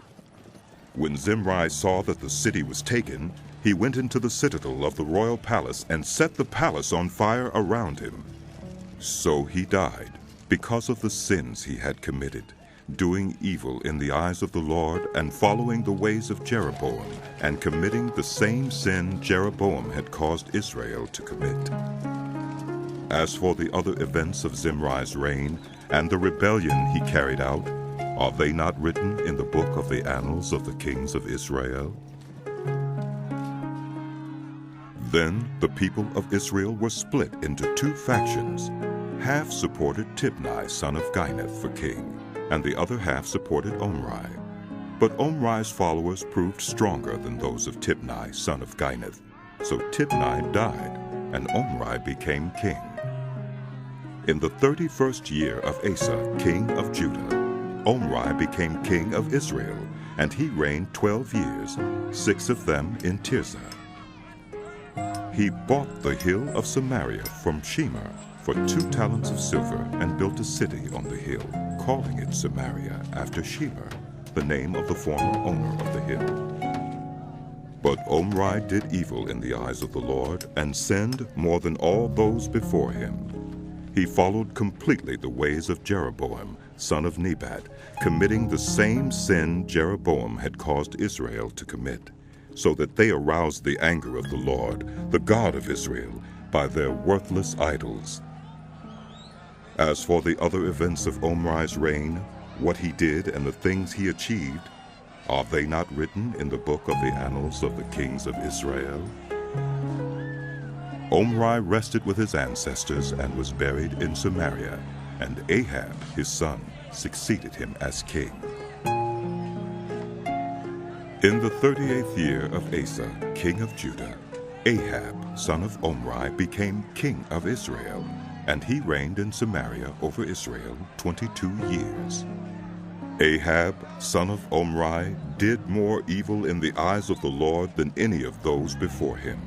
When Zimri saw that the city was taken, he went into the citadel of the royal palace and set the palace on fire around him. So he died because of the sins he had committed, doing evil in the eyes of the Lord and following the ways of Jeroboam and committing the same sin Jeroboam had caused Israel to commit. As for the other events of Zimri's reign and the rebellion he carried out, are they not written in the book of the annals of the kings of Israel? Then the people of Israel were split into 2 factions. Half supported Tibni, son of Ginath, for king, and the other half supported Omri. But Omri's followers proved stronger than those of Tibni, son of Ginath. So Tibni died, and Omri became king. In the 31st year of Asa, king of Judah, Omri became king of Israel, and he reigned 12 years, 6 of them in Tirzah. He bought the hill of Samaria from Shemer for 2 talents of silver and built a city on the hill, calling it Samaria after Shemer, the name of the former owner of the hill. But Omri did evil in the eyes of the Lord and sinned more than all those before him. He followed completely the ways of Jeroboam, son of Nebat, committing the same sin Jeroboam had caused Israel to commit, so that they aroused the anger of the Lord, the God of Israel, by their worthless idols. As for the other events of Omri's reign, what he did and the things he achieved, are they not written in the book of the annals of the kings of Israel? Omri rested with his ancestors and was buried in Samaria, and Ahab, his son, succeeded him as king. In the 38th year of Asa, king of Judah, Ahab, son of Omri, became king of Israel, and he reigned in Samaria over Israel 22 years. Ahab, son of Omri, did more evil in the eyes of the Lord than any of those before him.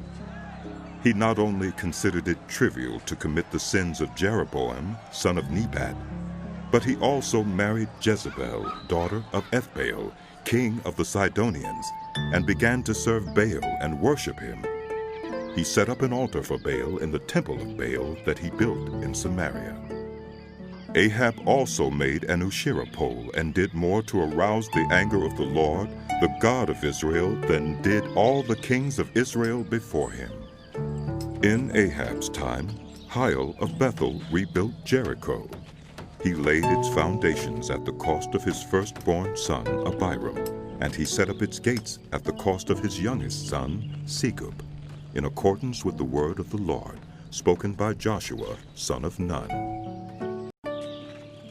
He not only considered it trivial to commit the sins of Jeroboam, son of Nebat, but he also married Jezebel, daughter of Ethbaal, king of the Sidonians, and began to serve Baal and worship him. He set up an altar for Baal in the temple of Baal that he built in Samaria. Ahab also made an Asherah pole and did more to arouse the anger of the Lord, the God of Israel, than did all the kings of Israel before him. In Ahab's time, Hiel of Bethel rebuilt Jericho. He laid its foundations at the cost of his firstborn son, Abiram, and he set up its gates at the cost of his youngest son, Segub, in accordance with the word of the Lord, spoken by Joshua, son of Nun.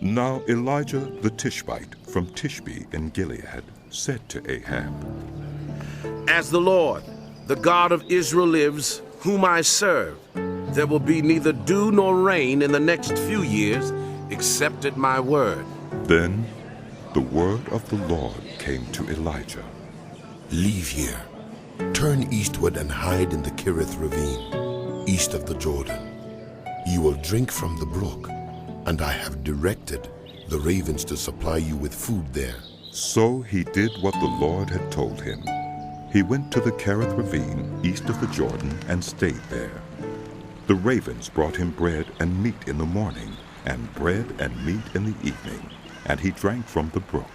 Now Elijah the Tishbite from Tishbe in Gilead said to Ahab, As the Lord, the God of Israel lives, whom I serve, there will be neither dew nor rain in the next few years, except at my word. Then the word of the Lord came to Elijah. Leave here. Turn eastward and hide in the Kerith ravine, east of the Jordan. You will drink from the brook, and I have directed the ravens to supply you with food there. So he did what the Lord had told him. He went to the Kerith ravine, east of the Jordan, and stayed there. The ravens brought him bread and meat in the morning, and bread and meat in the evening, and he drank from the brook.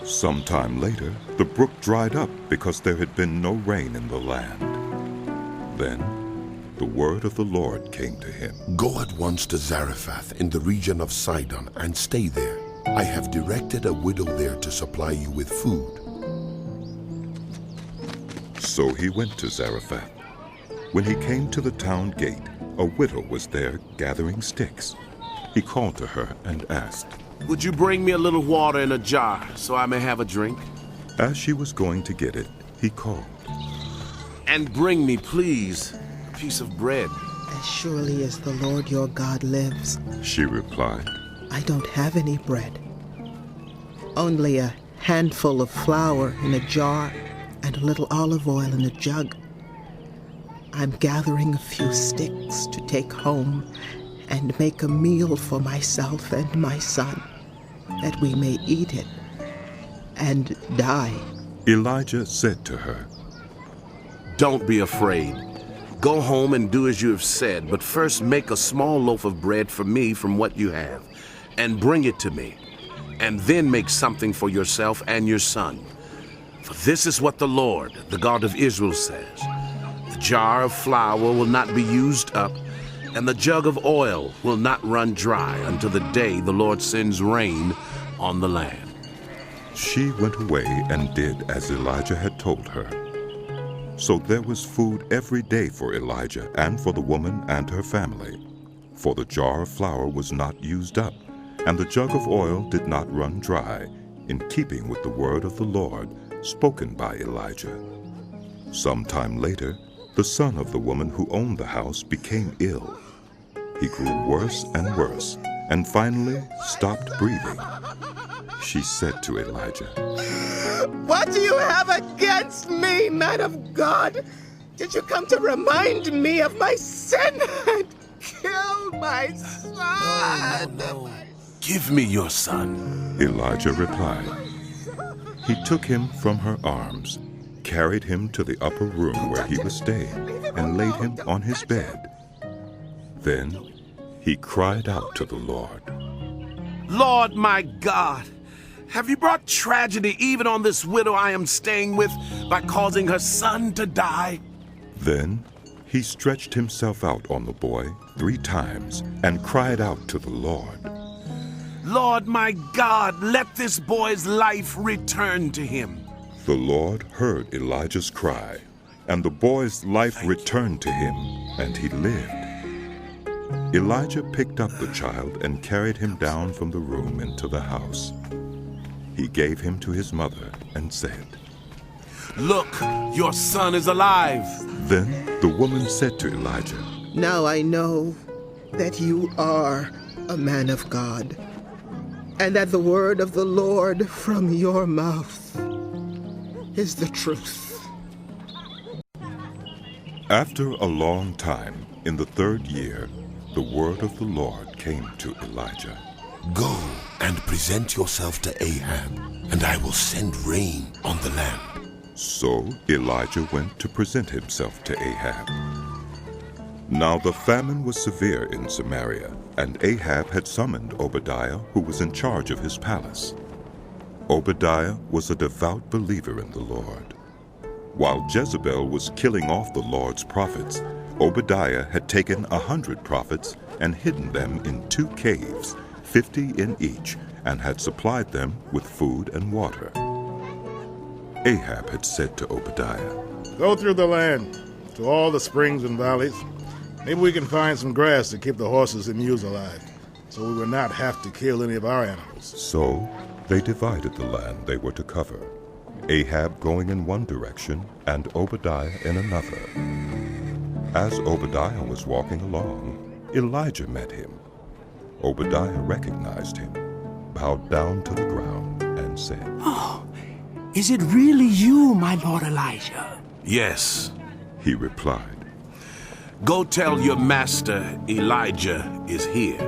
Sometime later, the brook dried up because there had been no rain in the land. Then the word of the Lord came to him. Go at once to Zarephath in the region of Sidon and stay there. I have directed a widow there to supply you with food. So he went to Zarephath. When he came to the town gate, a widow was there gathering sticks. He called to her and asked, "Would you bring me a little water in a jar so I may have a drink?" As she was going to get it, he called, "And bring me, please, a piece of bread." "As surely as the Lord your God lives," she replied, "I don't have any bread. Only a handful of flour in a jar and a little olive oil in a jug. I'm gathering a few sticks to take home and make a meal for myself and my son, that we may eat it and die." Elijah said to her, "Don't be afraid. Go home and do as you have said, but first make a small loaf of bread for me from what you have, and bring it to me, and then make something for yourself and your son. For this is what the Lord, the God of Israel, says. The jar of flour will not be used up, and the jug of oil will not run dry until the day the Lord sends rain on the land." She went away and did as Elijah had told her. So there was food every day for Elijah and for the woman and her family. For the jar of flour was not used up, and the jug of oil did not run dry, in keeping with the word of the Lord spoken by Elijah. Some time later, the son of the woman who owned the house became ill. He grew worse and worse, and finally stopped breathing. She said to Elijah, "What do you have against me, man of God? Did you come to remind me of my sin and kill my son?" No. "Give me your son," Elijah replied. He took him from her arms, carried him to the upper room where he was staying, and laid him on his bed. Then he cried out to the Lord, "Lord my God, have you brought tragedy even on this widow I am staying with by causing her son to die?" Then he stretched himself out on the boy 3 times and cried out to the Lord, "Lord my God, let this boy's life return to him." The Lord heard Elijah's cry, and the boy's life returned to him, and he lived. Elijah picked up the child and carried him down from the room into the house. He gave him to his mother and said, "Look, your son is alive." Then the woman said to Elijah, "Now I know that you are a man of God, and that the word of the Lord from your mouth is the truth." After a long time, in the 3rd year, the word of the Lord came to Elijah. Go and present yourself to Ahab, and I will send rain on the land. So Elijah went to present himself to Ahab. Now the famine was severe in Samaria, and Ahab had summoned Obadiah, who was in charge of his palace. Obadiah was a devout believer in the Lord. While Jezebel was killing off the Lord's prophets, Obadiah had taken 100 prophets and hidden them in 2 caves, 50 in each, and had supplied them with food and water. Ahab had said to Obadiah, "Go through the land, to all the springs and valleys. Maybe we can find some grass to keep the horses and mules alive, so we will not have to kill any of our animals." So they divided the land they were to cover, Ahab going in one direction and Obadiah in another. As Obadiah was walking along, Elijah met him. Obadiah recognized him, bowed down to the ground, and said, "Oh, is it really you, my Lord Elijah?" "Yes," he replied. "Go tell your master Elijah is here."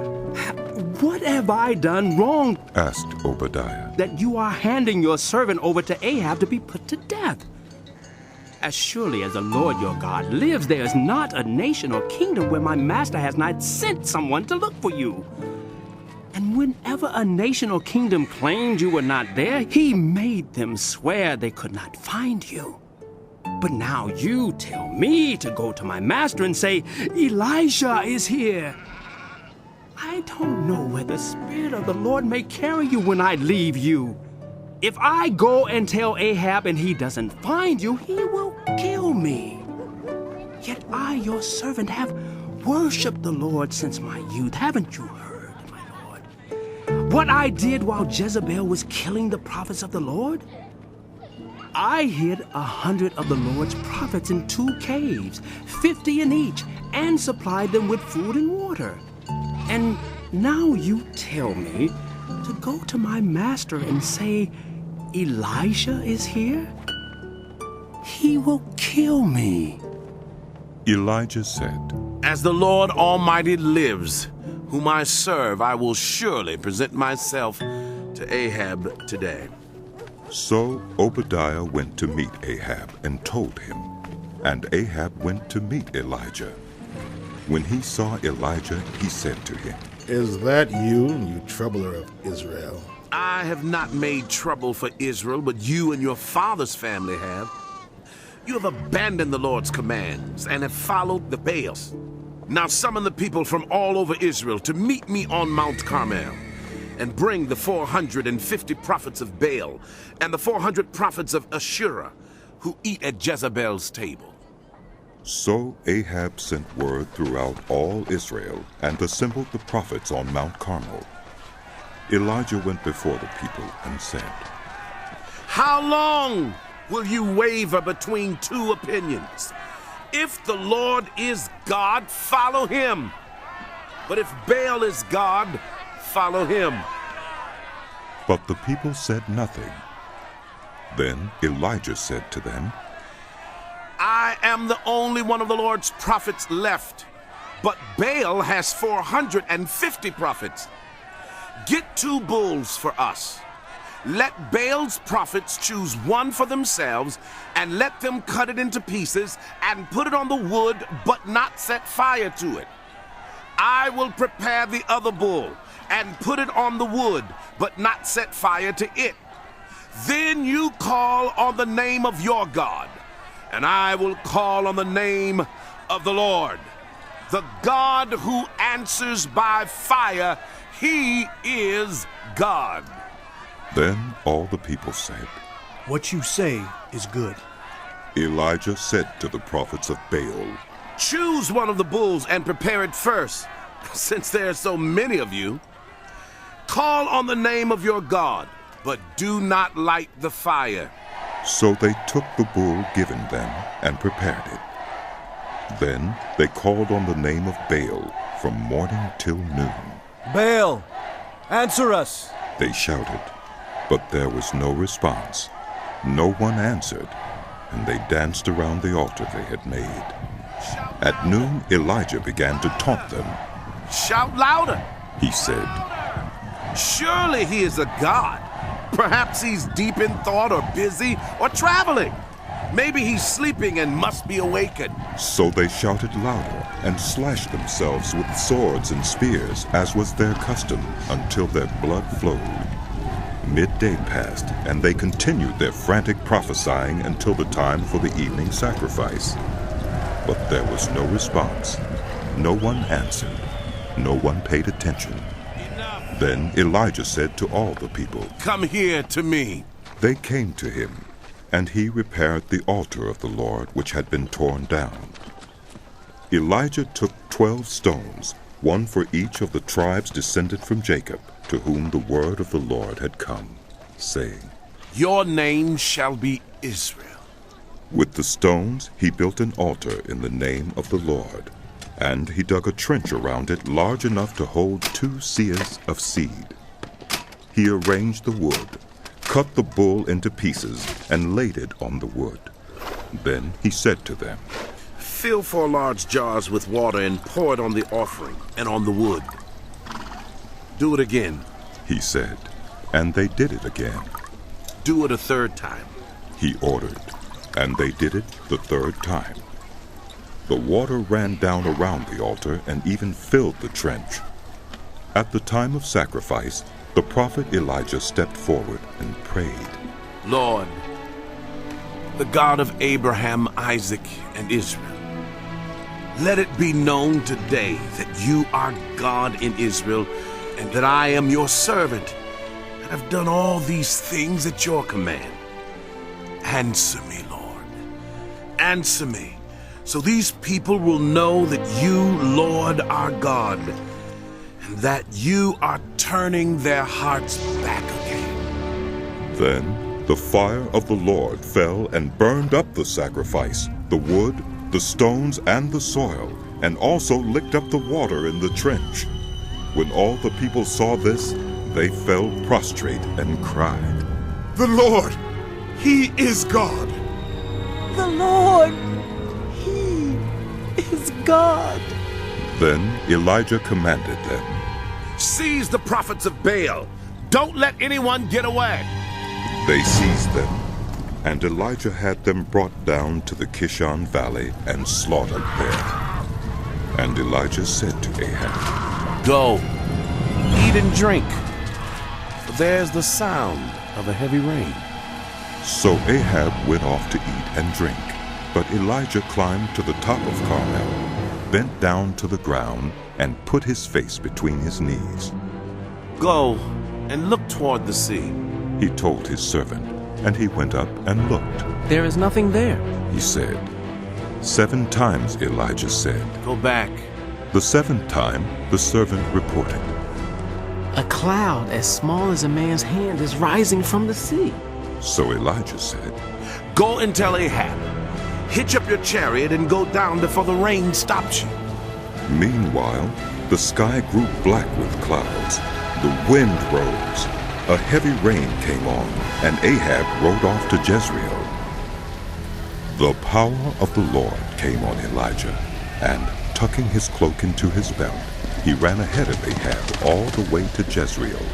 "What have I done wrong?" asked Obadiah. "That you are handing your servant over to Ahab to be put to death? As surely as the Lord your God lives, there is not a nation or kingdom where my master has not sent someone to look for you. And whenever a nation or kingdom claimed you were not there, he made them swear they could not find you. But now you tell me to go to my master and say, Elijah is here. I don't know where the Spirit of the Lord may carry you when I leave you. If I go and tell Ahab and he doesn't find you, he will kill me. Yet I, your servant, have worshipped the Lord since my youth. Haven't you heard, my Lord? What I did while Jezebel was killing the prophets of the Lord? I hid 100 of the Lord's prophets in 2 caves, 50 in each, and supplied them with food and water. And now you tell me to go to my master and say, Elijah is here? He will kill me. Elijah said, As the Lord Almighty lives, whom I serve, I will surely present myself to Ahab today. So Obadiah went to meet Ahab and told him, and Ahab went to meet Elijah. When he saw Elijah, he said to him, Is that you troubler of Israel? I have not made trouble for Israel, but you and your father's family have. You have abandoned the Lord's commands and have followed the Baals. Now summon the people from all over Israel to meet me on Mount Carmel, and bring the 450 prophets of Baal and the 400 prophets of Asherah who eat at Jezebel's table. So Ahab sent word throughout all Israel and assembled the prophets on Mount Carmel. Elijah went before the people and said, How long will you waver between 2 opinions? If the Lord is God, follow him. But if Baal is God, follow him. But the people said nothing. Then Elijah said to them, I am the only one of the Lord's prophets left, but Baal has 450 prophets. Get 2 bulls for us. Let Baal's prophets choose one for themselves, and let them cut it into pieces and put it on the wood, but not set fire to it. I will prepare the other bull and put it on the wood, but not set fire to it. Then you call on the name of your God, and I will call on the name of the Lord. The God who answers by fire, he is God. Then all the people said, What you say is good. Elijah said to the prophets of Baal, Choose one of the bulls and prepare it first, since there are so many of you. Call on the name of your God, but do not light the fire. So they took the bull given them and prepared it. Then they called on the name of Baal from morning till noon. Baal, answer us! They shouted, but there was no response. No one answered, and they danced around the altar they had made. At noon, Elijah began to taunt them. Shout louder, he said. Surely he is a god. Perhaps he's deep in thought or busy or traveling. Maybe he's sleeping and must be awakened. So they shouted louder and slashed themselves with swords and spears, as was their custom, until their blood flowed. Midday passed, and they continued their frantic prophesying until the time for the evening sacrifice. But there was no response. No one answered. No one paid attention. Then Elijah said to all the people, Come here to me. They came to him, and he repaired the altar of the Lord which had been torn down. Elijah took 12 stones, one for each of the tribes descended from Jacob, to whom the word of the Lord had come, saying, Your name shall be Israel. With the stones he built an altar in the name of the Lord, and he dug a trench around it large enough to hold 2 seahs of seed. He arranged the wood, cut the bull into pieces, and laid it on the wood. Then he said to them, Fill 4 large jars with water and pour it on the offering and on the wood. Do it again, he said, and they did it again. Do it a 3rd time, he ordered, and they did it the 3rd time. The water ran down around the altar and even filled the trench. At the time of sacrifice, the prophet Elijah stepped forward and prayed, Lord, the God of Abraham, Isaac, and Israel, let it be known today that you are God in Israel, and that I am your servant, and have done all these things at your command. Answer me, Lord. Answer me, so these people will know that you, Lord, are God, and that you are turning their hearts back again. Then the fire of the Lord fell and burned up the sacrifice, the wood, the stones, and the soil, and also licked up the water in the trench. When all the people saw this, they fell prostrate and cried, "The Lord, He is God!" The Lord, He is God. Then Elijah commanded them, "Seize the prophets of Baal. Don't let anyone get away." They seized them, and Elijah had them brought down to the Kishon Valley and slaughtered there. And Elijah said to Ahab, "Go, eat and drink, for there's the sound of a heavy rain." So Ahab went off to eat and drink, but Elijah climbed to the top of Carmel, bent down to the ground, and put his face between his knees. "Go and look toward the sea," he told his servant, and he went up and looked. "There is nothing there," he said. 7 times Elijah said, "Go back." The 7th time the servant reported, "A cloud as small as a man's hand is rising from the sea." So Elijah said, "Go and tell Ahab, hitch up your chariot and go down before the rain stops you." Meanwhile, the sky grew black with clouds. The wind rose. A heavy rain came on, and Ahab rode off to Jezreel. The power of the Lord came on Elijah, and, tucking his cloak into his belt, he ran ahead of Ahab all the way to Jezreel.